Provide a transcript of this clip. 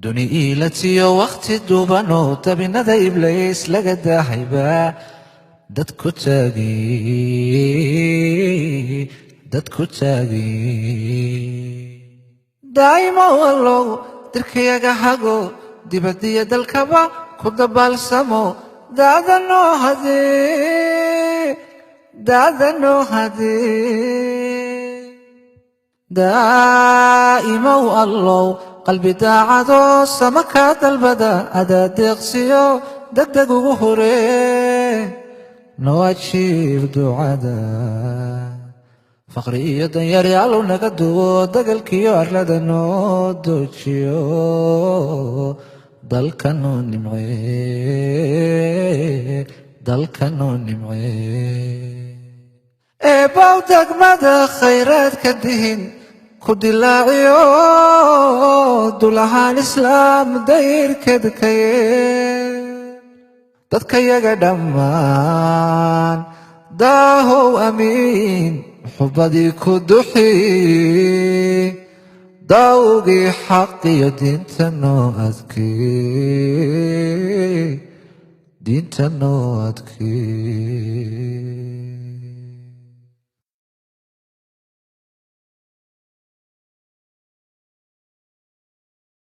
duni iilatiyo waqti duubano tabinada iblays laga daahayba dadku taagi daa'ima wallow dirkayaga hago dibadiya dalkaba ku dabaalsamo daadanoo hadee daa'imow allow qalbi daacado sama kaa dalbada adaa deeqsiyo degdeg ugu horee noo ajiib ducada faqri iyo danyaryaalow naga duwo dagalkiyo arlada noo doojiyo dalkanoo nimcee eebbaw degmada khayraadka dihin ku dilaaciyo dulahaan islaam dayrkedkaye dadkayaga dhammaan daahow amiin xubadii ku duxi daawgii xaqiyo diinta noo adkee